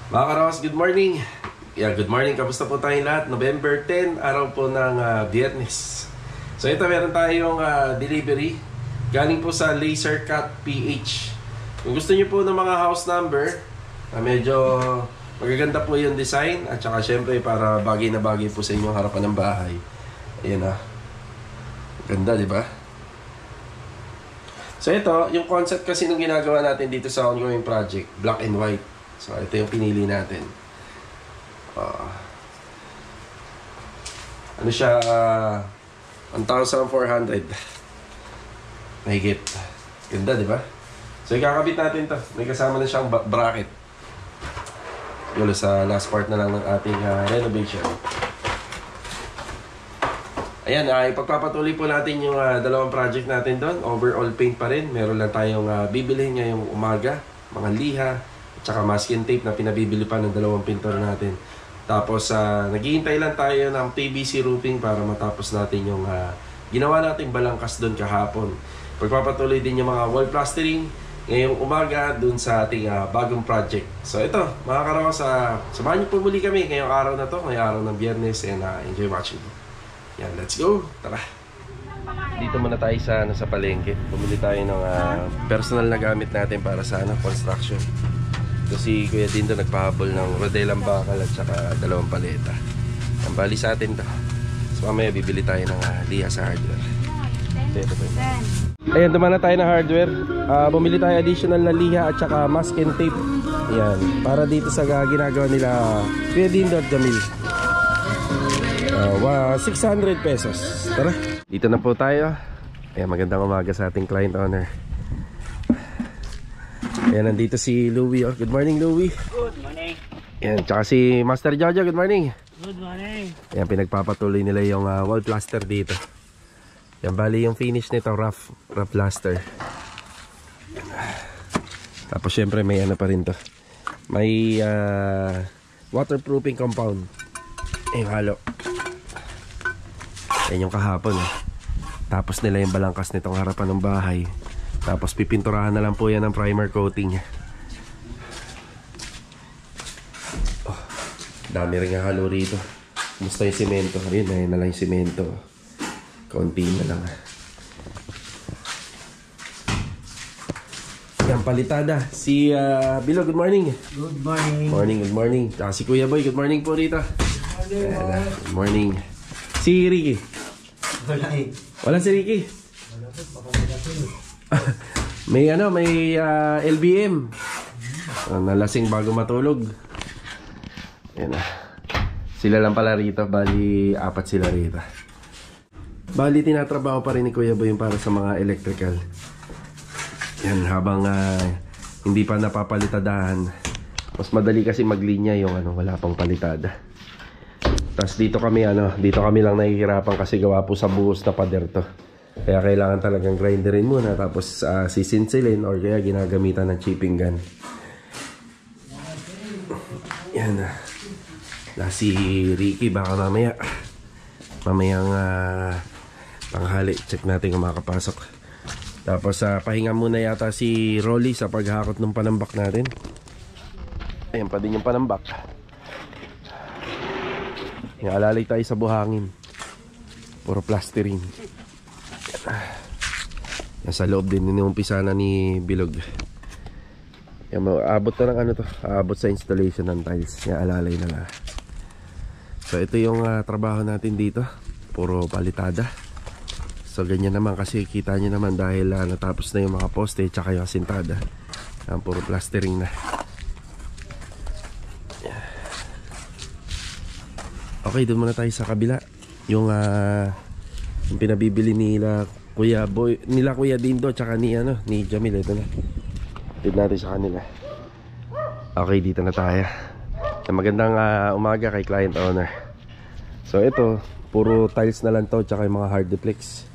Mga Karaos, good morning. Good morning. Kamusta po tayong lahat? November 10, araw po ng Biyernes. So ito, meron tayong delivery. Galing po sa Laser Cut PH. Kung gusto niyo po ng mga house number, medyo magaganda po yung design. At saka syempre para bagay na bagay po sa inyong harapan ng bahay. Ayan na. Ganda, di ba? So ito, yung concept kasi nung ginagawa natin dito sa ongoing project, black and white. So ito yung pinili natin. Ano siya? 1,400. Mahigit. Ganda, di ba? So ikakabit natin to. May kasama na siyang bracket. Yun, sa last part na lang ng ating renovation. Ayan, ipagpapatuloy po natin yung dalawang project natin doon. Overall paint pa rin. Meron lang tayong bibilhin ngayong umaga. Mga liha. At saka masking tape na pinabibili pa ng dalawang pintor natin. Tapos naghihintay lang tayo ng PVC roofing para matapos natin yung ginawa nating balangkas doon kahapon. Pagpapatuloy din yung mga wall plastering ngayong umaga doon sa ating bagong project. So ito, mga Karaos, samahan niyo po muli kami ngayong araw na to, ngayong araw ng Biyernes, and enjoy watching. Yan, let's go! Tara! Dito muna tayo sa palengke. Bumili tayo ng personal na gamit natin para sa construction. Kasi Kuya Dindo nagpahabol ng rodelang bakal at saka dalawang paleta. Ang bali sa atin to. So mamaya bibili tayo ng liha sa hardware. Ito po. Ayan, dumaan na tayo ng hardware. Bumili tayo additional na liha at saka masking tape. Ayan, para dito sa ginagawa nila Kuya Dindo at Jamil. 600 pesos. Tara. Dito na po tayo. Ayan, magandang umaga sa ating client owner. Ayan, nandito si Louie. Good morning, Louie. Good morning. Ayan, tsaka si Master Jojo. Good morning. Good morning. Ayan, pinagpapatuloy nila yung wall plaster dito. Ayan, bali yung finish nito, rough plaster. Tapos syempre may ano pa rin to. May waterproofing compound. Ayan, halo. Ayan yung kahapon. Tapos nila yung balangkas nitong harapan ng bahay. Tapos pipinturahan na lang po yan ng primer coating. Dami rin nga halo rito. Kumusta yung simento? Ayun, ayun na lang yung simento. Konti na lang. Yan, palitada. Si Bilo, good morning. Good morning. Good morning. Tsaka si Kuya Boy, good morning po rito. Good morning. Si Ricky. Wala eh. Wala si Ricky. May LBM. Nalasing bago matulog. Yan na. Sila lang pala rito. Bali, 4 sila rito. Bali, tinatrabaho pa rin ni Kuya Boy yung para sa mga electrical. Yan, habang hindi pa napapalitadahan. Mas madali kasi maglinya yung wala pang palitada. Tapos dito kami lang nahihirapan kasi gawa po sa buhos na pader to. Kaya kailangan talagang grinderin muna. Tapos sisinsilin or kaya ginagamitan ng chipping gun. Yan na. Si Ricky baka mamayang tanghali. Check natin kung makapasok. Tapos pahinga muna yata si Rolly sa paghakot ng panambak natin. Ayan pa din yung panambak. Alalay tayo sa buhangin. Puro plastering. Nasa loob din inuumpisa na ni Bilog. Yan, abot na ng abot sa installation ng tiles. Yan, alalay na nga. So ito yung trabaho natin dito. Puro palitada. So ganyan naman kasi kita nyo naman dahil natapos na yung mga poste tsaka yung asintada. Yan, puro plastering na. Okay, doon muna tayo sa kabila. Yung pinabibili nila Kuya Dindo tsaka ni Jamil. Ito na. Tignan natin sa kanila. Okay, dito na tayo. Magandang umaga kay client owner. So ito, puro tiles na lang to tsaka yung mga hard duplex.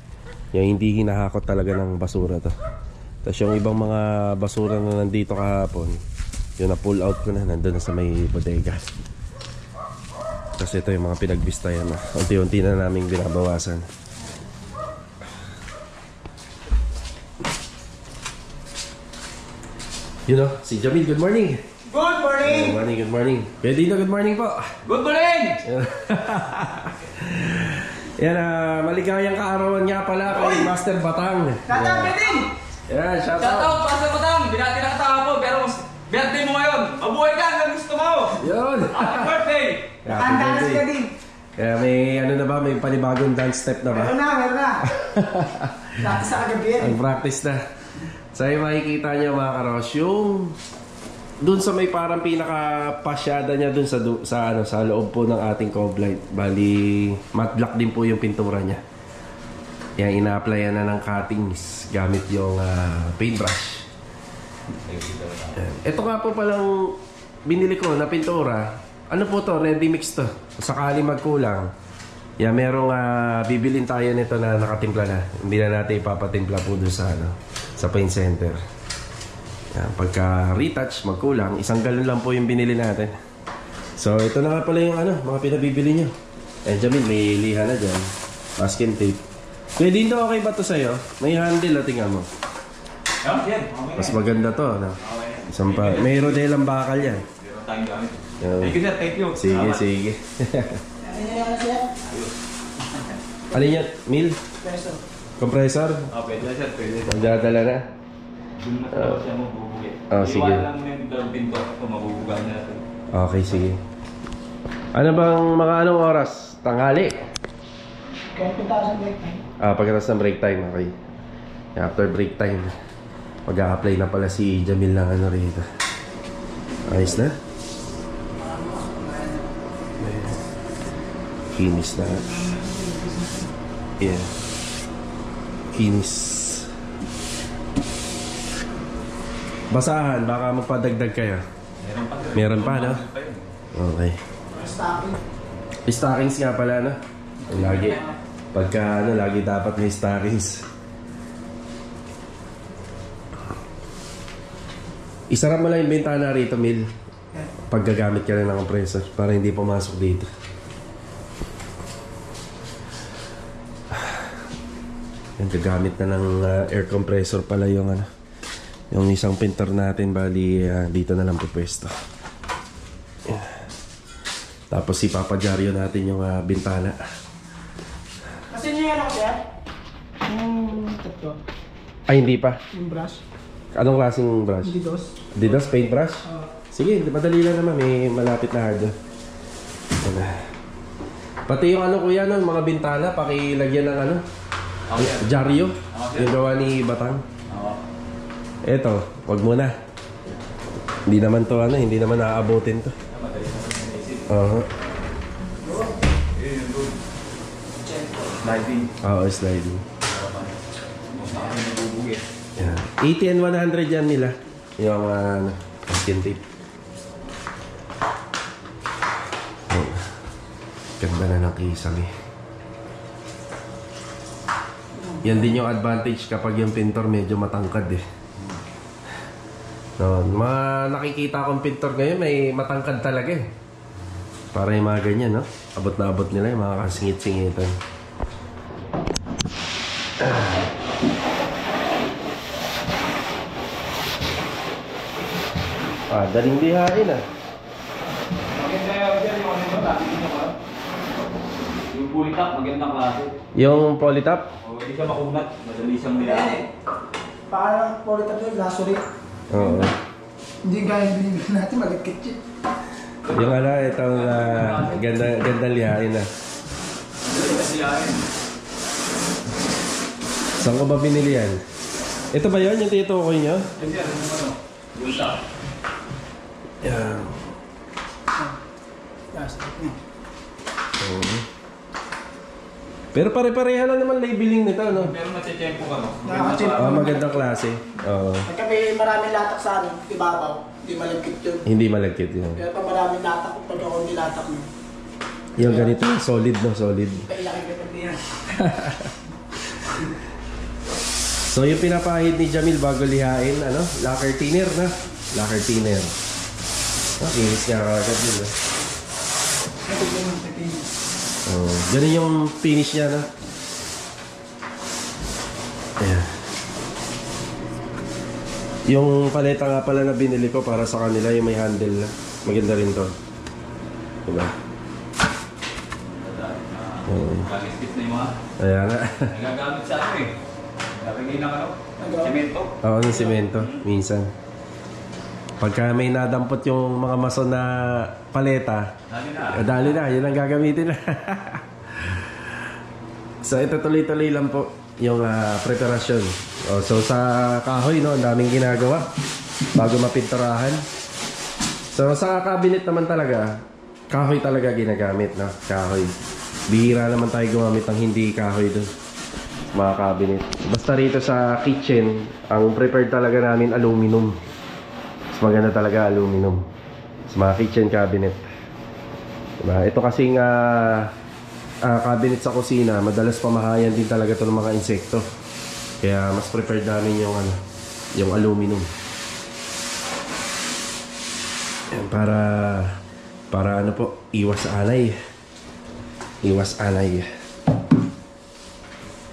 Yung hindi hinahakot talaga ng basura to. Tapos yung ibang mga basura na nandito kahapon, yun na pull out ko na, nandun na sa may bodega. Kasi ito yung mga pinagbistayan na unti-unti na naming binabawasan. You know, si Jamil, good morning. Good morning! Good morning, good morning. Kuya Dino, good morning po. Good morning! Yan, maligayang kaarawan nga pala kay Master Batang. Tatang din! Yan, shout Shout out. out, Pastor Batang! Binati na kita ako, pero birthday mo ngayon. Mabuhay ka hanggang gusto mo! Yun. Happy birthday! Happy Handa na birthday. sila din. Kaya may ano na ba, may panibagong dance step na ba? Meron na. Dati sa kagabi yan. Ang practice na. So yung makikita niyo mga karos, yung dun sa may parang pinaka-pasyada niya dun sa loob po ng ating cove light. Bali, matte black din po yung pintura niya. Yan, ina-applyan na ng cuttings gamit yung paintbrush. Ito nga po palang binili ko na pintura. Ano po to? Ready mix to. Sakali magkulang. Yan, merong bibilin tayo nito na nakatimpla na. Hindi na natin ipapatimpla po doon sa paint center. Yan, pagka retouch, magkulang, 1 galon lang po yung binili natin. So, ito na nga pala yung mga pinabibili nyo. Eh, Jamil, may liha na dyan. Masking tape. Pwede dito, okay ba to sa'yo? May handle, tingnan mo. Yan, Mas maganda to, ano? Isang pa. May rodelang bakal yan. Meron tayong gamit. Yan. Thank you, sir. Thank you. Sige, Salamat. sige. Ano siya? Ano yan? Mil? Peso. Compressor? Pwede na, sir. Pwede. Magdadala na? Doon na talaga siya mabubugi. Sige. Iwan lang mo yung dalawang pinto kung mabubugan na natin. Okay, sige. Ano bang mga anong oras? Tanghali? Kaya punta sa break time. Pagkatapos ng break time, okay. After break time, mag-a-apply na pala si Jamil ng rito. Ayos na? Kinis na. Yeah. Kinis. Basahan, baka magpadagdag kayo. Meron pa, sir. Meron pa, no? Meron pa yun. Okay. Stocking. Stockings nga pala, no? Lagi. Pagka lagi dapat may stockings. Isarap mo lang yung bintana rito, Mil. Pag gagamit ka na ng compressor para hindi pumasok dito. Yan, gagamit na ng air compressor pala yung yung isang pintor natin. Bali, dito na lang po pwesto. Yan. Tapos ipapadyaryo natin yung bintana. Kasi niya ano siya? Yung tatlo. Ay, hindi pa. Yung brush. Anong klaseng brush? Hindi dos. Didos paint brush? Sige, madali lang naman. May malapit na hard. Pati yung kuya, mga bintana, pakilagyan ng dyaryo. Yung gawa ni Batang. Eto, wag muna. Hindi naman to hindi naman naaabotin to. Sliding. Oo, sliding. Mabubugi. Yan. 80 and 100 yan nila. Yung skin tape. Oh. Ganda na ng kisame. Yan din yung advantage kapag yung pintor medyo matangkad eh. No, nakikita akong pintor ngayon may matangkad talaga eh. Para yung mga ganyan, no? Abot na abot nila yung mga kasingit-singitan. Daling lihain ah. Maganda yung dati niyo ba? Yung fully top, magandang klase. Yung polytop? Hindi siya makunat. Madali siyang nilahin. Parang polita doon, lasuri. Oo. Hindi gaya yung binibili natin, magkikit yun. Yung itong ganda lihain ah. Saan ko ba binili yan? Ito ba yun? Yung titukoy nyo? Hindi, full top. Yan. Plastic. Oo. Pero pare-pareha lang naman labeling nito, no? Pero nache-check po ka, no? Nakaka-check. Magandang klase. Oo. Pagka may maraming latak sa amin, ibabaw, hindi malagkit yun. Hindi malagkit yun. Pero pag maraming latak, pag ako nilatak mo, Yung ganito, solid, no? Solid. kailangan ka pag niya. So yung pinapahid ni Jamil bago lihain, lacquer thinner na. Lacquer thinner. Kinis nga kagad yun, no? Natigyan yung pipin. Ganun yung finish niya, no? Ayan. Yung paleta nga pala na binili ko para sa kanila, yung may handle. Maganda rin to. Diba? Kaliskit na yung mga. Ayan nga. Nagagamit sa ano eh. Nabigay ng ano? Semento. Oo, ng simento. Minsan. Pagka may nadampot yung mga mason na paleta, dali na. Yun ang gagamitin na. So ito tuloy-tuloy lang po yung preparasyon. So sa kahoy, no, ang daming ginagawa bago mapinturahan. So sa cabinet naman talaga, kahoy talaga ginagamit, no? Kahoy. Bihira naman tayo gumamit ng hindi kahoy dun, mga cabinet. Basta rito sa kitchen, ang prepared talaga namin aluminum. Mas maganda talaga aluminum sa mga kitchen cabinet. Diba? Ito kasing cabinet sa kusina, madalas pamahayan din talaga ito ng mga insekto. Kaya mas prepared namin yung yung aluminum. Yan, para ano po, iwas anay. Iwas anay.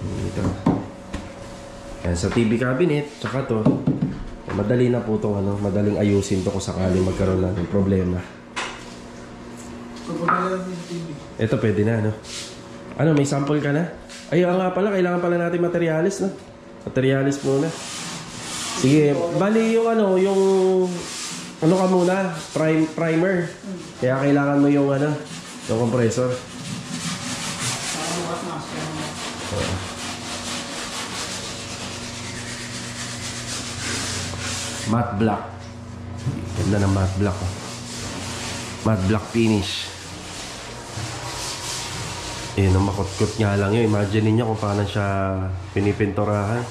Dito. Yan, sa TV cabinet, tsaka to, madali na po itong madaling ayusin to kung sakali magkaroon ng problema. Ito pwede na, no? Ano, may sample ka na? Ay, nga pala, kailangan pala natin materialis, no? Materialis muna. Sige, bali yung yung ano ka muna, primer. Kaya kailangan mo yung yung compressor. Matte black. Ganda ng matte black, oh. Matte black finish. Ang makot-kot nga lang yun. Imagine niyo kung paano siya pinipinturahan.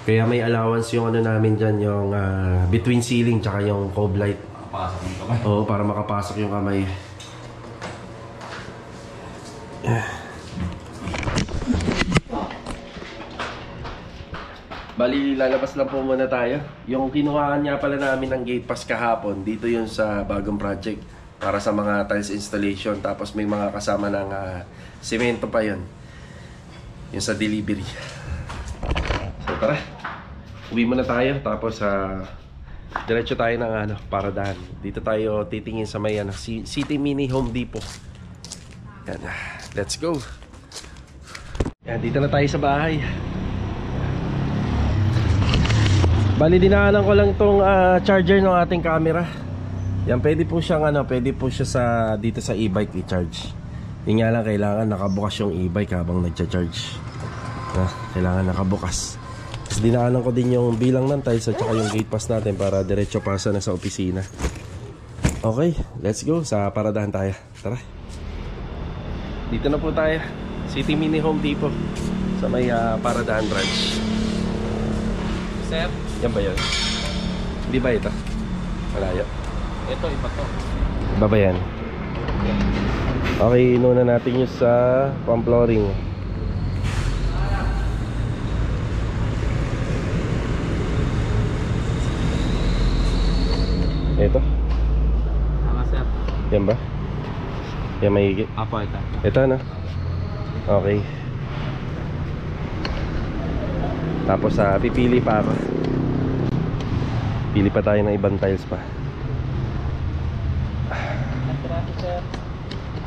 Kaya may allowance yung namin dyan, yung between ceiling tsaka yung cove light. Makapasok yung kamay. Oo, para makapasok yung kamay. Bali, lalabas lang po muna tayo. Yung kinuhaan nga pala namin ng gate pass kahapon, dito yun sa bagong project para sa mga tiles installation. Tapos may mga kasama ng semento pa yun. Yung sa delivery. So tara, uwi muna tayo. Tapos diretso tayo ng paradahan. Dito tayo titingin sa may City Mini Home Depot. Yan, let's go. Yan, dito na tayo sa bahay. Bali, dinaanan ko lang tong charger ng ating camera. Yan, pwede po siyang pwede po siya dito sa e-bike i-charge. Yung nga lang, kailangan nakabukas yung e-bike habang nagcha-charge. Kailangan nakabukas. Tapos dinaanan ko din yung bilang ng tiles at saka yung gate pass natin para diretso pasa na sa opisina. Okay, let's go. Sa paradahan tayo. Tara. Dito na po tayo. City Mini Home Depot. Sa may paradahan branch. Sir? Yan ba yan? Hindi ba ito? Malayo. Ito, iba to. Iba ba yan? Okay, inuna natin yung sa pang-flooring. Ito? Tama, sir. Yan ba? Yan mahigit? Apo, ito. Ito na. Okay. Tapos pipili pa ako. Pili pa tayo ng ibang tiles pa.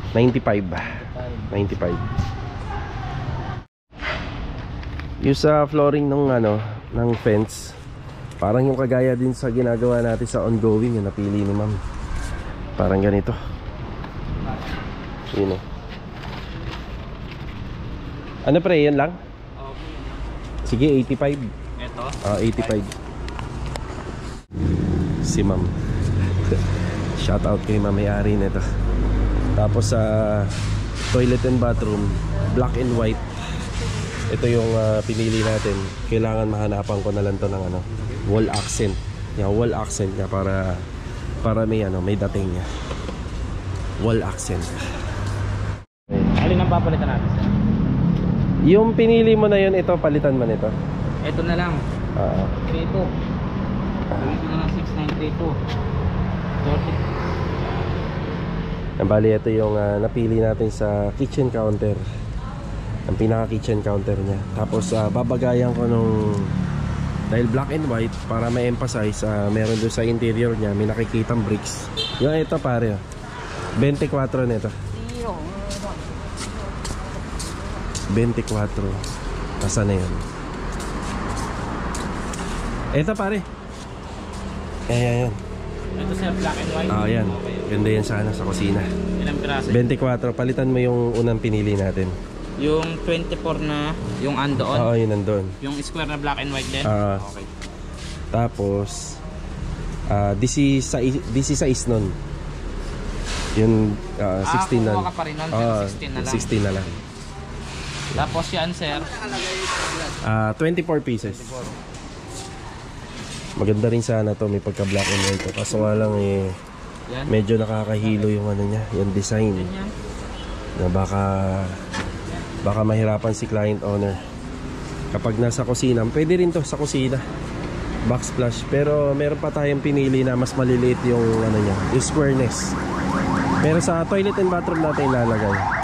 95. 95. Yung sa flooring ng ng fence, parang yung kagaya din sa ginagawa natin sa ongoing, yung napili ni ma'am. Parang ganito. Yun o. Ano pre, yan lang? Sige, 85. Ito? 85. Si ma'am. Shout out kay ma'am, may-ari nito. Tapos sa toilet and bathroom, black and white. Ito yung pinili natin. Kailangan mahanapan ko na lang to ng wall accent. Yung wall accent niya para may may dating niya. Wall accent. Alin ang papalitan natin, sir? Yung pinili mo na yun, ito palitan mo nito. Ito na lang. 32. Ito na lang 6932. 40. Bali, ito yung napili natin sa kitchen counter. Ang pinaka kitchen counter niya. Tapos babagayan ko nung Dahil black and white, para ma-emphasize, meron doon sa interior niya, may nakikitang bricks. Yung ito pare, 24 nito. 24. Nasa na yan? Ito pare. Ayan. Ito sir, black and white. Yan. Ganda yan sana sa kusina. Ilang piraso? 24. Palitan mo yung unang pinili natin. Yung 24 na, yung andoon. Oo, yun nandun. Yung square na black and white din? Okay. Tapos, this is nun. Yung 16 na. Kukuha ka pa rin nun, pero 16 na lang. 16 na lang. Tapos yan sir? 24 pieces. Maganda rin sana to, may pagka black and white. Kaso nga lang Yan. medyo nakakahilo yung ano niya, yung design. Yan. Na baka mahirapan si client owner. Kapag nasa kusina, pwede rin to sa kusina. Backsplash. Pero meron pa tayong pinili na mas maliliit yung ano niya, yung squareness. Pero sa toilet and bathroom natin ilalagay.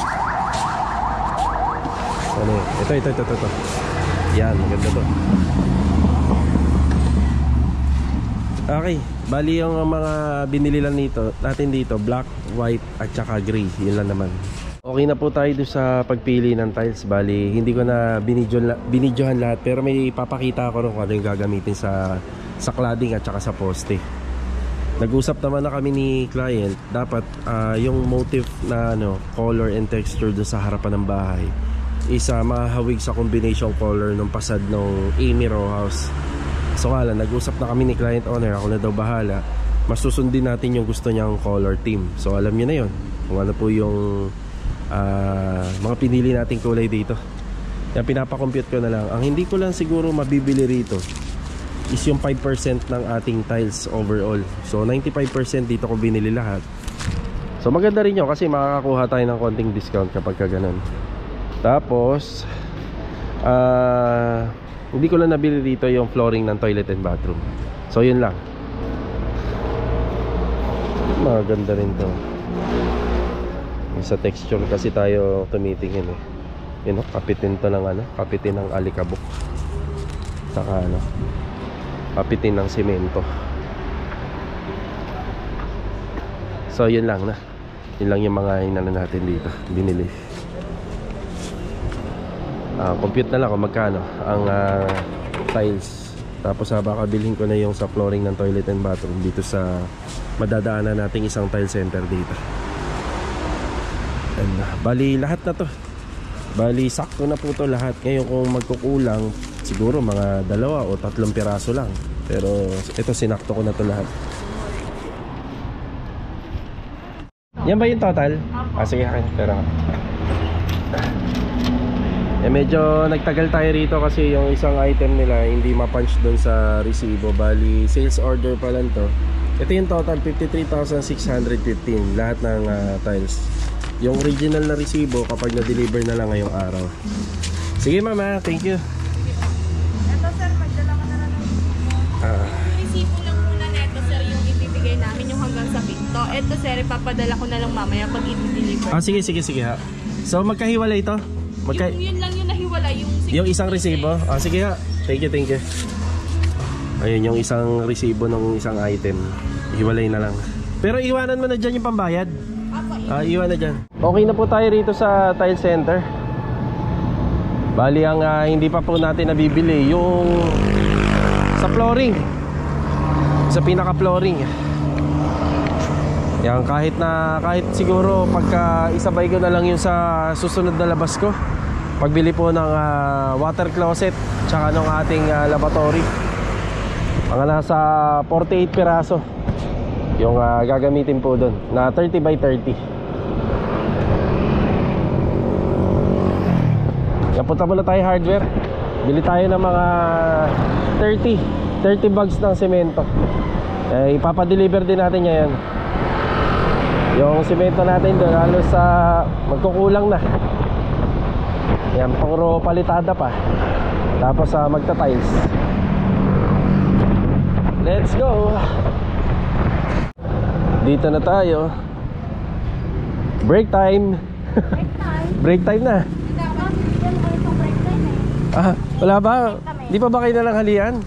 Ano yun? Ito. Yan, maganda to. Okay, bali yung mga binili lang natin dito, black, white at saka gray. Yun lang naman. Okay na po tayo doon sa pagpili ng tiles. Bali, hindi ko na binidyohan lahat, pero may papakita ako kung ano yung gagamitin sa cladding at saka sa poste. Nag-usap naman na kami ni client, dapat yung motif na color and texture doon sa harapan ng bahay isa mahawig sa combination color ng pasad ng Amy Row House. So nga lang, nag-usap na kami ni client owner, ako na daw bahala. Masusundin natin yung gusto niyang color theme. So alam niyo na yun kung ano po yung mga pinili nating kulay dito. Kaya pinapakompute ko na lang. Ang hindi ko lang siguro mabibili rito is yung 5% ng ating tiles overall. So 95% dito ko binili lahat. So maganda rin yun kasi makakakuha tayo ng konting discount kapag ka ganun. Tapos hindi ko lang nabili dito yung flooring ng toilet and bathroom. So yun lang. Maganda rin to. Sa texture kasi tayo tumitingin eh. Yun, kapitin to ng kapitin ng alikabok. Saka kapitin ng semento. So yun lang na. Yun lang yung mga inano natin dito, binili. Compute na lang kung magkano ang tiles. Tapos baka bilhin ko na yung sa flooring ng toilet and bathroom dito sa madadaanan nating isang tile center dito. And, bali lahat na to. Bali sakto na po to lahat. Ngayon kung magkukulang siguro mga 2 o 3 piraso lang. Pero ito sinakto ko na to lahat. Yan ba yung total? Sige akin. Pero medyo nagtagal tayo rito kasi yung isang item nila hindi ma-punch doon sa resibo. Bali sales order pa lang to. Ito yung total 53,615 lahat ng tiles. Yung original na resibo kapag na-deliver na lang ngayong araw. Sige mama, thank you. Ito sir, magdala ka na lang ng yung resibo lang muna neto sir yung ibibigay namin yung hanggang sa pinto. Ito sir, ipapadala ko na lang mamaya pag i-deliver. Sige ha. So magkahiwalay ito? Yun lang yung nahiwala yung isang resibo? Sige ha. Thank you. Ayun yung isang resibo ng isang item. Hiwalay na lang. Pero iwanan mo na dyan yung pambayad. Iwan na dyan. Okay na po tayo rito sa tile center. Bali ang hindi pa po natin nabibili yung sa flooring. Sa pinaka flooring. Yan kahit siguro pagka isabay ko na lang yun sa susunod na labas ko. Pagbili po ng water closet tsaka ng ating lavatory. Mga nasa 48 piraso yung gagamitin po doon na 30 by 30. Yan, punta muna tayo hardware. Bili tayo ng mga 30 bags ng semento. Ipapadeliver din natin yan. Yung semento natin doon halos magkukulang na. Yan, puro palitada pa. Tapos magta-tiles. Let's go. Dito na tayo. Break time. Break time na. break time eh. Wala ba? Hindi Di pa ba kayo nalang halian?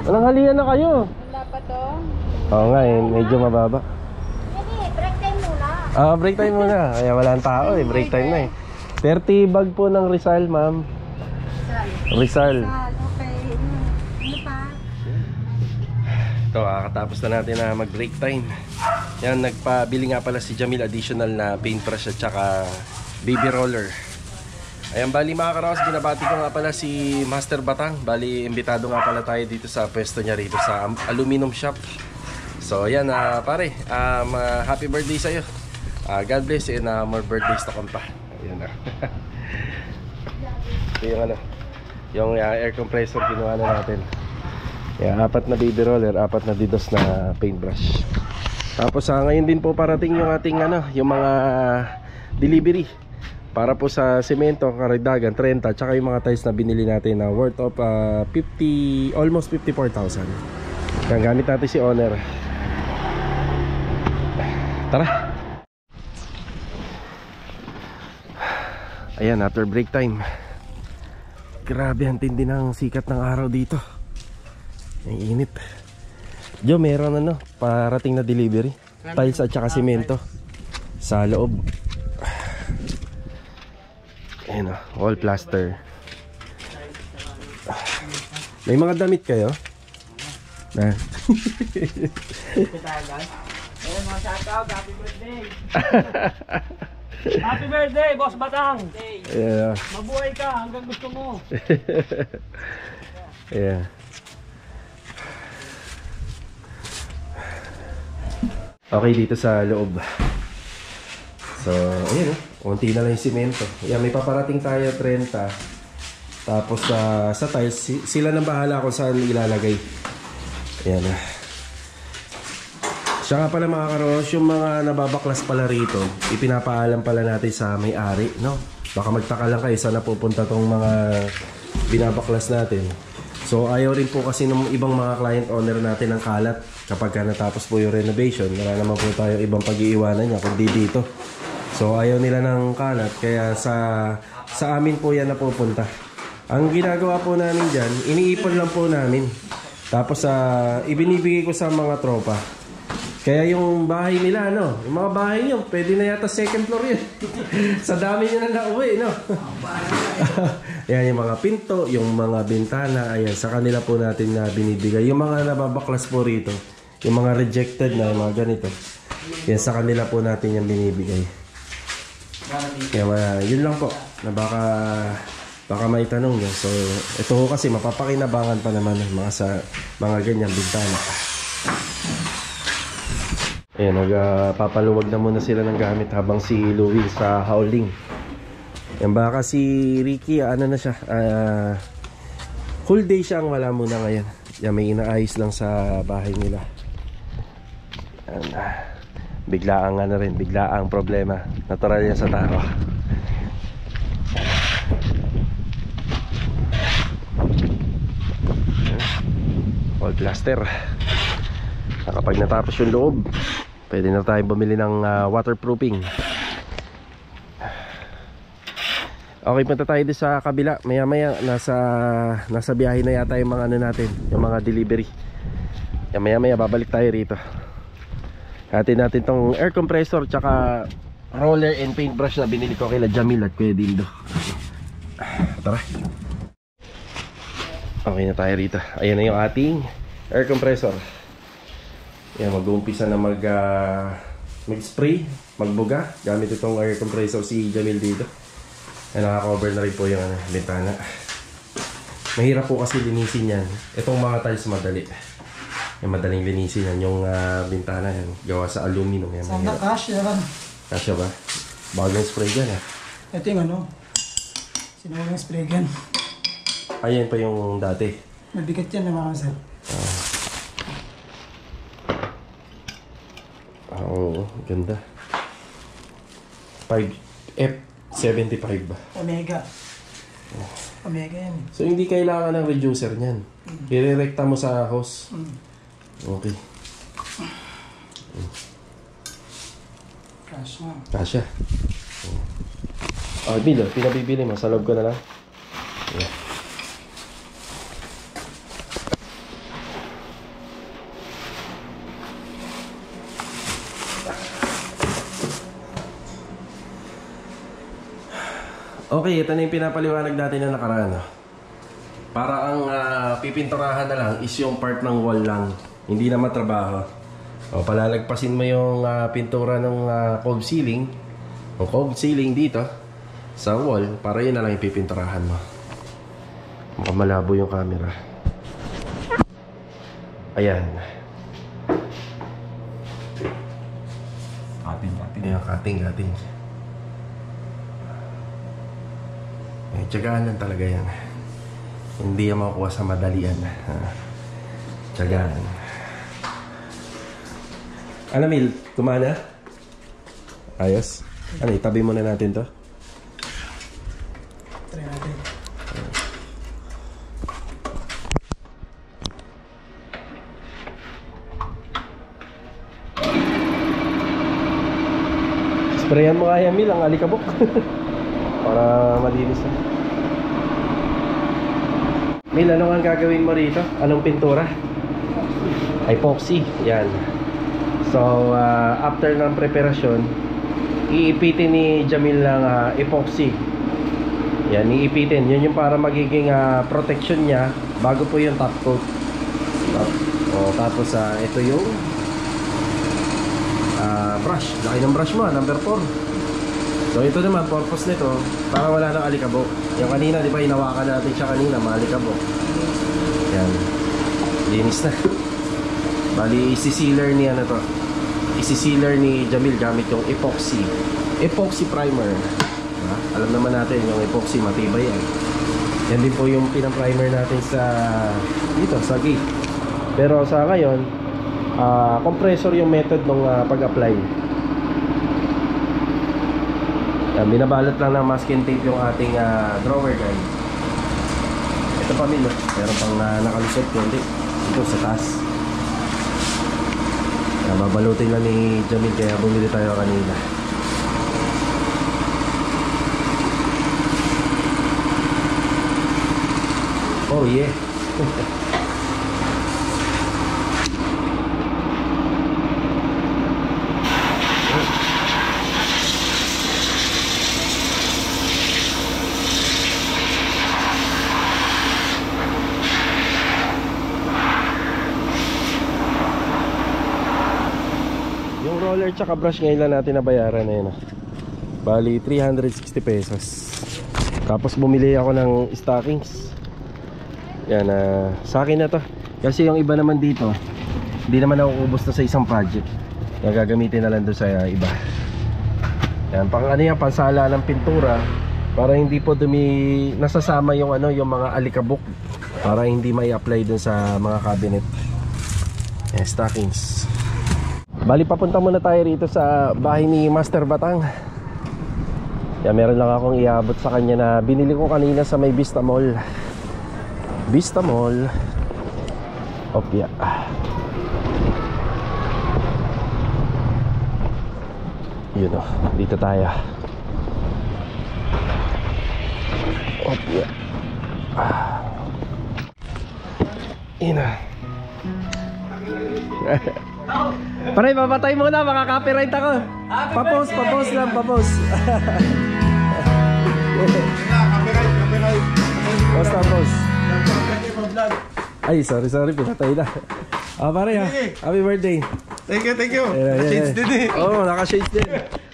Walang halian na kayo. Wala pa to. Oo nga eh, medyo mababa. Break time muna. Break time muna. Kaya walang tao eh, break time na eh. 30 bag po ng Rizal, ma'am. Rizal. Okay. Ano pa? Ito, kakatapos na natin na mag-break time. Yan, nagpabili nga pala si Jamil additional na paintbrush at saka baby roller. Ayan, bali mga karaos, binabati ko nga pala si Master Batang. Bali, imbitado nga pala tayo dito sa pwesto niya rito sa aluminum shop. So ayan, pare, happy birthday sa'yo. God bless and more birthdays to come pa. Ayan na. Ito yung ano, yung air compressor kinuha na natin. Ayan, 4 na baby roller, 4 na didos na paintbrush. Tapos ngayon din po parating yung ating ano, yung mga delivery para po sa semento, karagdagan 30, tsaka yung mga tiles na binili natin na worth of almost 54,000. Kaya gamit natin si owner. Tara. Ayan, after break time. Grabe, ang tindi ng sikat ng araw dito. Ang init. Jo, meron ano, parating na delivery. Tiles at saka semento sa loob. Ayan o, all plaster. May mga damit kayo? Na? Ayan mga shoutout, happy birthday! Happy birthday, Boss Batang! Yeah. Mabuhay ka hanggang gusto mo! Yeah. Okay, dito sa loob. So, ayan o, unti na lang yung simento. Ayan, may paparating tayo 30. Tapos sa tiles, sila nang bahala kung saan ilalagay. Ayan na. Siya nga pala mga karos, yung mga nababaklas pala rito, ipinapaalam pala natin sa may-ari, no? Baka magtaka lang kayo saan napupunta tong mga binabaklas natin. So ayaw rin po kasi ng ibang mga client owner natin ng kalat kapag natapos po yung renovation. Wala naman po tayo ibang pag-iiwanan niya kundi dito. So ayaw nila ng kalat, kaya sa amin po yan napupunta. Ang ginagawa po namin dyan, iniipon lang po namin. Tapos ibinibigay ko sa mga tropa. Kaya yung bahay nila, ano, yung mga bahay nyo, pwede na yata second floor yun. Sa dami nyo na nauwi, no? Yan, yung mga pinto, yung mga bintana, ayan, sa kanila po natin na binibigay. Yung mga nababaklas po rito, yung mga rejected na, yung mga ganito, yan, sa kanila po natin yung binibigay. Kaya yun lang po, na baka may tanong nyo. So, ito ko kasi mapapakinabangan pa naman ng mga ganyang bintana. Ayan, nagpapaluwag na muna sila ng gamit habang si Louie sa howling. Yan, baka si Ricky, ano na siya, whole day siyang wala muna ngayon. Yan, may inaayos lang sa bahay nila. Yan, biglaang ano rin, biglaang problema. Natural yan sa tao. All plaster. Kapag natapos yung loob, pwede na tayo bumili ng waterproofing. Okay, punta tayo din sa kabila. Maya maya nasa biyahe na yata yung mga ano natin, yung mga delivery. Maya maya babalik tayo rito. Hatin natin tong air compressor tsaka roller and paintbrush na binili ko kay Jamil at Kuya Dindo. Tara. Okay na tayo rito. Ayan na yung ating air compressor. Yan, mag-uumpisa na mag-spray, magbuga gamit itong air compressor si Jamil dito. Yan, naka-cover na rin po yung bintana. Mahirap po kasi linisin yan. Itong mga tiles madali. Yung madaling linisin yan, yung bintana yan, gawa sa aluminum yan. Sana kasya lang. Kasya ba? Bagong spray dyan Ito yung ano, sinawang spray gun. Ayan pa yung dati. Mabigat yan naman sir. Oo, ganda. 5F75 ba? Omega. Omega yan. So hindi kailangan ng reducer niyan. I-rekta mo sa hose. Okay. Kasya. Kasya. Bilo, pinabibili mo. Sa loob ko na lang. Yeah. Okay, ito na yung pinapaliwanag natin na nakaraan. Para ang pipinturahan na lang is yung part ng wall lang. Hindi na matrabaho. O, palalagpasin mo yung pintura ng cove ceiling. O cove ceiling dito sa wall, para yun na lang yung pipinturahan mo. Mukhang malabo yung camera. Ayan. Ayan, cutting. Eh, tiyagaan lang talaga yan. Hindi yan makukuha sa madalian. Tiyagaan. Ano, Mil? Kumana? Ayos? Ano, itabi muna natin to? Try natin. Sprayan mo kaya, Mil, ang alikabok. Para malinis na. Mil, ano ang gagawin mo rito? Anong pintura? Epoxy. Yan. So, after ng preparasyon, iipitin ni Jamil ng epoxy. Yan, iipitin. Yun yung para magiging protection niya bago po yung top coat. Tapos, ito yung brush. Laki ng brush mo, number 4. So ito naman, purpose nito, para wala nang alikabok. Yung kanina, di ba, hinawakan natin siya kanina, maalikabok. Yan. Linis na. Bali, isi-sealer ni ano to. Isi-sealer ni Jamil gamit yung epoxy. Epoxy primer. Diba? Alam naman natin, yung epoxy matibay yan. Yan din po yung pinaprimer natin sa dito, sa gate. Pero sa ngayon, compressor yung method ng pag-apply. Binabalot lang ng masking tape yung ating drawer guide. Ito pa, Mil, meron pang nakalusot kundi ito sa taas. Babalutin lang ni Jamil, kaya bumili tayo kanina. Oh yeah. Roller tsaka brush ngayon lang natin nabayaran na yun. Bali 360 pesos. Tapos bumili ako ng stockings. Yan, sa akin na to. Kasi yung iba naman dito, hindi naman nauubos na sa isang project. Gagamitin na lang doon sa iba. Yan, pang ano yan, pansala ng pintura, para hindi po nasasama yung ano, yung mga alikabok, para hindi may apply doon sa mga cabinet. Yan, stockings. Bali, papunta muna tayo rito sa bahay ni Master Batang. Yan, meron lang akong iabot sa kanya na binili ko kanina sa may Vista Mall. Vista Mall. Opya. Yun o, dito tayo. Opya. Ina. Pare, papatay muna, makaka-copyright ako. Pa-post lang, pa-post. Post. Ay, sorry, pinatay na. Pare ha, happy birthday. Thank you. Naka-shades din eh. Oo, naka-shades din.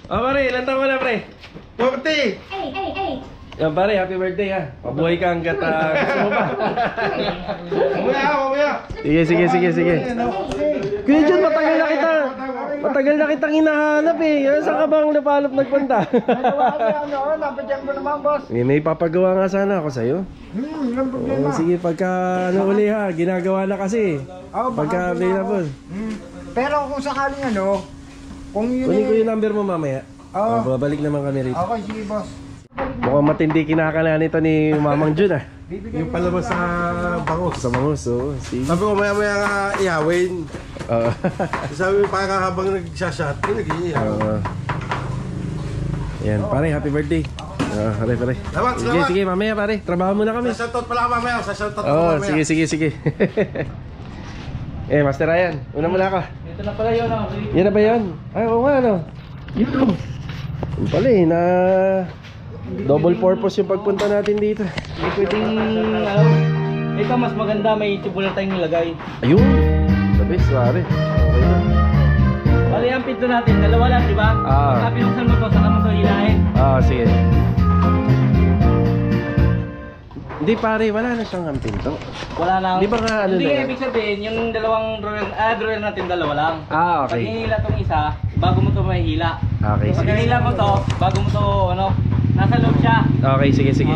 Pare, ilan taon mo na, pre? 40! Yan, pare, happy birthday ha. Pabuhay ka hanggat gusto mo pa. Mamaya. Sige. Kuya John, matagal na kitang hinahanap eh. Saan ka bang napalop nagpunta? Napatyan mo naman, boss. May papagawa nga sana ako sa'yo. Walang problema. Sige, pagka uli ha, ginagawa na kasi. Pagka available. Pero kung sakaling kung yun Kunin ko yung number mo mamaya. Babalik naman kami rito. Okay, sige, boss. Mukhang matindi kinakala nito ni Mamang Jun ah. Yung palabas sa bangus. Sa bangus, oo. Sige. Sabi ko maya nga ihawin. Oo. Sabi ko para habang nagsashot, nag-iihaw. Yan, pare, happy birthday. Pare. Salamat. Sige, mamaya pare. Trabaho muna kami. Sa shoutout pala mamaya. Sige. Master Ryan, una muna ako. Ito na pala yun. Yan na ba yun? Ay, oo nga, ano? Yun pala Double purpose yung pagpunta natin dito. Hindi pwedeng, ito mas maganda, may tubular tayong nilagay. Ayun! The best, pare. Okay na. Bali, ang pinto natin, dalawa lang, di ba? Pagka pinuksan mo to, saka mo to hilahin. Sige. Hindi pare, wala na siyang pinto. Wala na. Di ba nga ano hindi na nga yan? ibig sabihin, yung dalawang drawer natin, dalawa lang. Pag Okay. hinihila tong isa, bago mo to mahihila. Okay, Pag sige. hinihila mo to, bago mo to, nasa loob siya. Okay, sige, sige.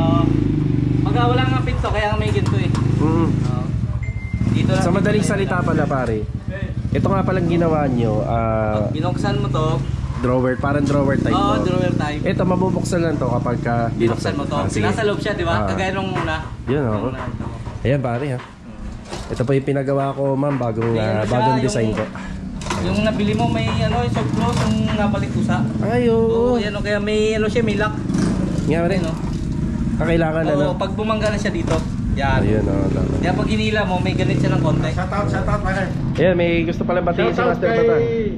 Pagka wala nga pinto, kaya may ginto eh. Dito lang. Sa madaling salita pala pare, ito nga palang ginawa nyo, Pag binuksan mo to, drawer, parang drawer type. no? drawer type. Ito, mabubuksan lang to kapag Binuksan mo to. Sige. Nasa loob siya, di ba? Kagaya nung una. Yun, ako. Ayan pare ha. Ito po yung pinagawa ko ma'am, bagong design ko. Yung nabili mo may yung soft close, yung napalit kusa. Ay, oo. Yan kaya may siya, may lock. Nga rin. Kailangan Oo, pag bumangga na siya dito. Yan. Ayun, Kaya pag hinila mo, may ganit siya ng konti. Shout out, pare. Ayan, may gusto pala batiin si Shout out Master Batang. kay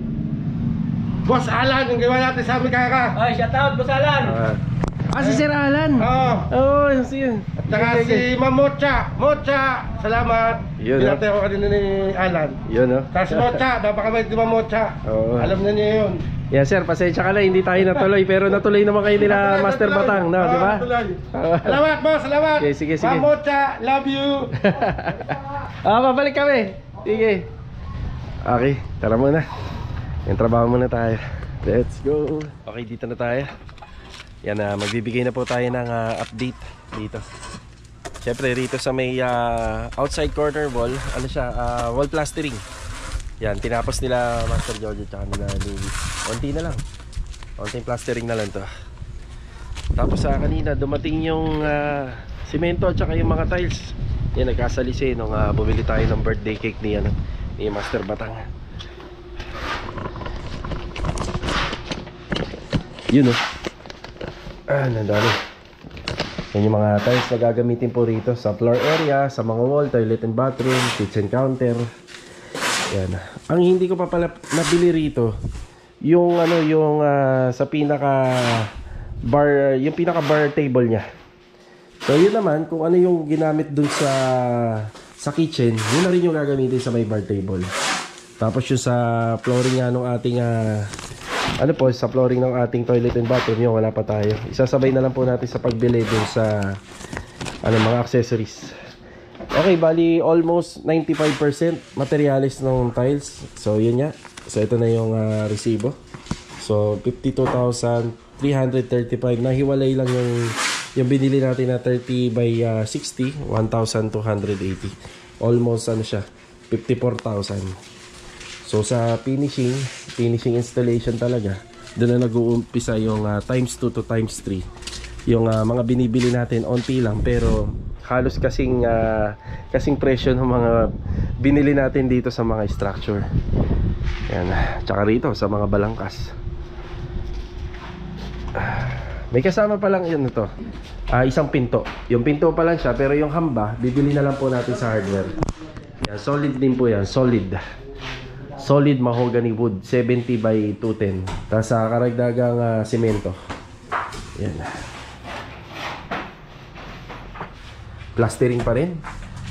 Boss Alan, yung gawa natin sa amin kaka. Ay, shout out, Busalan! Si Sir Alan! Oo, yun. At saka si Ma'am Mocha, salamat. Yun, Pinatay ko kanina ni Alan. Yun, no? Tapos Mocha, napakabait di ba Mocha? Oo. Alam na niya yun. Yeah, sir, pasensya ka na, hindi tayo natuloy. Pero natuloy naman kayo nila Master Batang, no? Di ba? Salamat, boss, salamat. Okay, sige. Ma'am Mocha, love you. Babalik kami. Sige. Okay, tara muna. Yung trabaho muna tayo. Let's go. Okay, dito na tayo. Yan na, magbibigay na po tayo ng update dito. Siyempre rito sa may outside corner wall, ano siya, wall plastering. Yan, tinapos nila Master George at nila Louie. Konti na lang. Konting plastering na lang to. Tapos kanina dumating yung simento at saka yung mga tiles. Yan, nagkasalisi nung bumili tayo ng birthday cake ni Master Batang. Yun nandali. Yan yung mga tiles na gagamitin po rito sa floor area, sa mga wall, toilet and bathroom, kitchen counter. Yan. Ang hindi ko pa pala nabili rito, yung sa pinaka bar, yung pinaka bar table niya. So yun naman, kung ano yung ginamit dun sa kitchen, yun na rin yung gagamitin sa may bar table. Tapos yung sa flooring nga nung ating sa flooring ng ating toilet and bathroom, yun wala pa tayo. Isasabay na lang po natin sa pagbili dun sa mga accessories. Okay, bali almost 95% materials ng tiles. So yun nga. So ito na yung resibo. So 52,335. Nahiwalay lang yung binili natin na 30 by 60, 1,280. Almost siya, 54,000. So sa finishing installation talaga, doon na nag-uumpisa yung times 2 to times 3. Yung mga binibili natin onti lang, pero halos kasing presyo ng mga binili natin dito sa mga structure. Yan, tsaka rito sa mga balangkas. May kasama pa lang yun ito. Isang pinto. Yung pinto pa lang siya, pero yung hamba bibili na lang po natin sa hardware. Yan, solid din po yan, solid mahogany wood, 70 by 210. Tapos sa karagdagang simento. Yan. Plastering pa rin.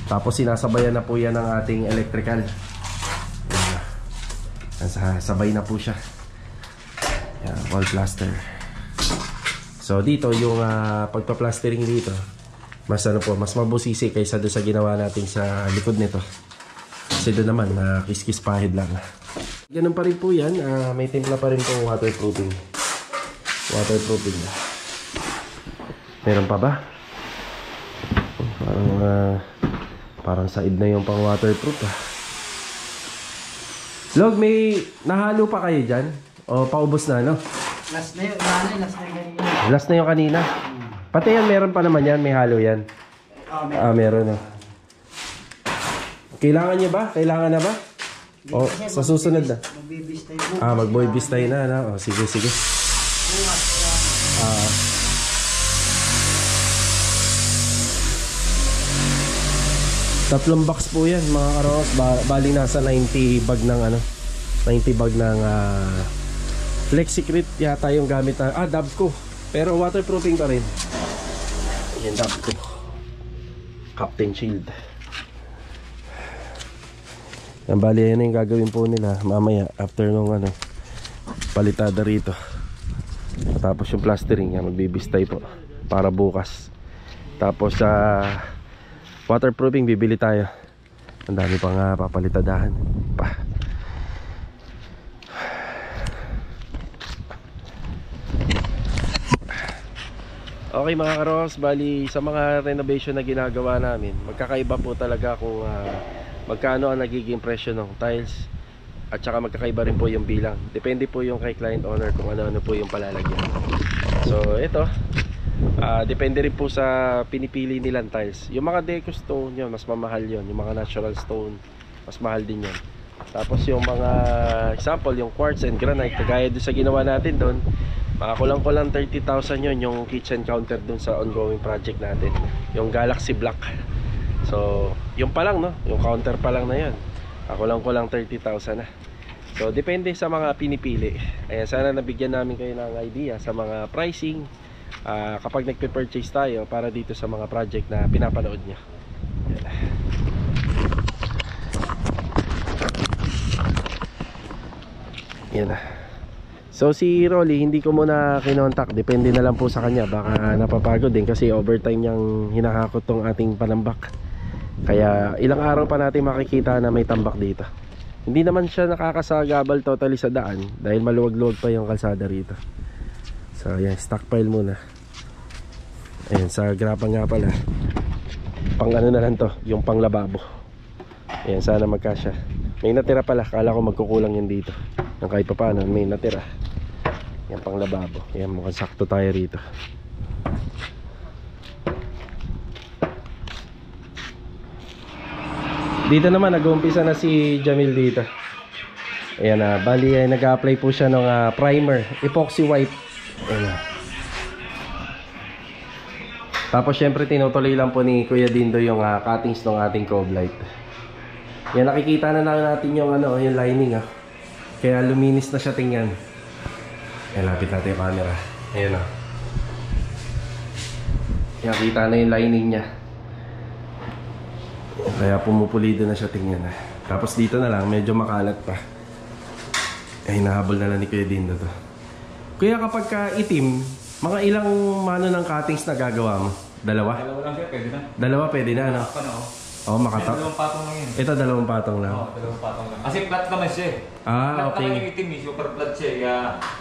Tapos sinasabayan na po yan ng ating electrical. Sabay na po siya. Yan, wall plaster. So dito yung pagpa-plastering dito, mas mas mabusisi kaysa doon sa ginawa natin sa likod nito. Kasi doon naman kiss-kiss pahid lang. Ganun pa rin po yan. May timpla pa rin po waterproofing. Meron pa ba? Parang said na yung pang waterproof. Log, may nahalo pa kayo dyan? O paubos na, no? Last na yun, last na yun. Last na yung kanina. Pati yan, meron pa naman yan. May halo yan. Meron na. Kailangan niya ba? Kailangan na ba? O, sa susunod na. Mag-boy-bis tayo na. O, sige. Tatlong box po yan, mga karos. Baling nasa 90 bag ng 90 bag ng Flexicrit yata yung gamit na. Dabco. Pero waterproofing pa rin. Yan dapat ko. Captain Shield. Yan, bali yan yung gagawin po nila mamaya after nung ano, palitada rito. Tapos yung plastering yan, magbibistay po para bukas. Tapos sa waterproofing bibili tayo. Ang dami pang papalitadahan pa. Okay mga karos, bali sa mga renovation na ginagawa namin, magkakaiba po talaga kung magkano ang nagiging presyo ng tiles. At saka magkakaiba rin po yung bilang. Depende po yung kay client owner kung ano-ano po yung palalagyan. So ito, depende rin po sa pinipili nilang tiles. Yung mga deco stone yun, mas mamahal yun. Yung mga natural stone, mas mahal din yun. Tapos yung mga example, yung quartz and granite, kagaya doon sa ginawa natin doon, makakulang-kulang 30,000 yun yung kitchen counter doon sa ongoing project natin, yung Galaxy Black. So yung pa lang, no, yung counter pa lang na yun, kulang-kulang 30,000 na. So depende sa mga pinipili. Ayan, sana nabigyan namin kayo ng idea sa mga pricing kapag nagpe-purchase tayo para dito sa mga project na pinapanood nyo. Yan na. So si Rolly, hindi ko muna kinontak. Depende na lang po sa kanya. Baka napapagod din kasi overtime niyang hinahakot tong ating panambak. Kaya ilang araw pa natin makikita na may tambak dito. Hindi naman siya nakakasagabal totally sa daan dahil maluwag-luwag pa yung kalsada rito. So yan, stockpile muna. Ayan, sa grapa nga pala, pang ano na lang to, yung pang lababo. Ayan, sana magkasya. May natira pala, kala ko magkukulang yun dito. Ang kahit pa paano, may natira. Yan pang lababo. Yan, mukhang sakto tayo rito. Dito naman, nag-uumpisa na si Jamil dito. Ayan na, bali nag-apply po siya ng primer, epoxy white. Ayan na. Tapos syempre tinutuloy lang po ni Kuya Dindo yung cuttings ng ating cove light. Yan, nakikita na natin yung ano, yung lining Kaya luminis na siya tingnan. Ayan, lapit natin yung camera. Ayan o. Yan, kita na yung lining niya. Kaya pumupulido na siya tingnan. Tapos dito na lang, medyo makalat pa. Ay, nahabol na lang ni Kuya Dindo to. Kuya, kapag ka itim, mga ilang mano ng cuttings na gagawa mo? Dalawa? Dalawa lang siya, pwede na. Dalawa pwede na, ano? Oo, makatap. Dalawang patong lang yun. Ito, dalawang patong lang. Oo, dalawang patong lang. Kasi flat naman siya eh. Ah, Flat naman yung okay. itim eh, super flat siya eh. Kaya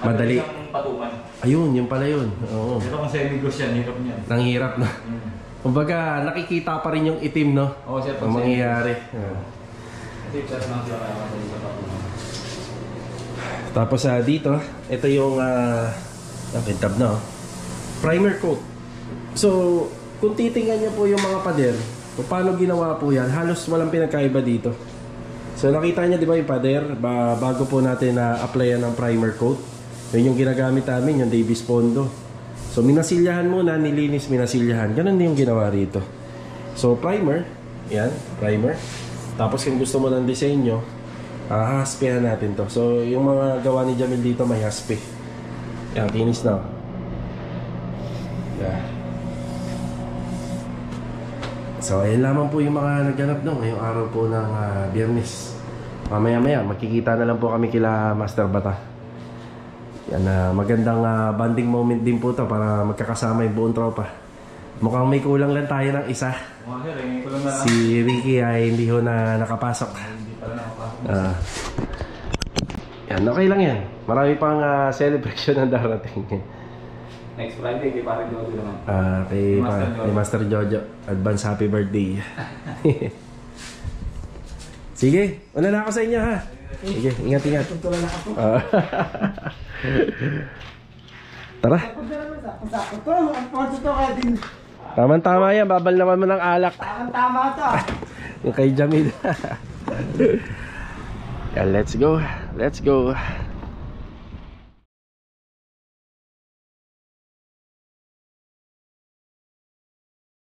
Madali. siyang patungan. Ayun, yun pala yun. Oo. Pero kung semi-gloss yan, hirap niyan. Nang hirap na. Kumbaga, nakikita pa rin yung itim, no? Oo, siya Ang mangyayari. Kasi flat lang siya kaya madali sa patungan. Tapos dito, ito yung pintab na, primer coat. So, kung titingnan niyo po yung mga pader, kung paano ginawa po yan, halos walang pinagkaiba dito. So nakita niya, di ba, yung pader, bago po natin applyan ng primer coat, yun yung ginagamit namin, yung Davis Pondo. So minasilyahan muna, nilinis, minasilyahan. Ganun din yung ginawa rito. So primer, yan, primer. Tapos kung gusto mo ng disenyo, haspehan natin to. So yung mga gawa ni Jamil dito may haspe. Yan, kinis na. Yan. So ayun lamang po yung mga nagganap doon ngayong araw po ng Biyernes. Mamaya-maya magkikita na lang po kami kila Master Bata. Yan, magandang bonding moment din po to para magkakasama yung buong tropa. Mukhang may kulang lang tayo ng isa. Si Ricky ay hindi ho na nakapasok. Hindi pala nakapasok. Yan, okay lang yan. Marami pang celebration na darating. Next Friday, kay Pare Jojo naman. Kay Master Jojo. Advance happy birthday. Sige, una na ako sa inyo ha. Sige, ingat-ingat. Tara. Tama-tama yan, babal naman mo ng alak. Tama to. Yung kay Jamil. Yan, let's go. Let's go.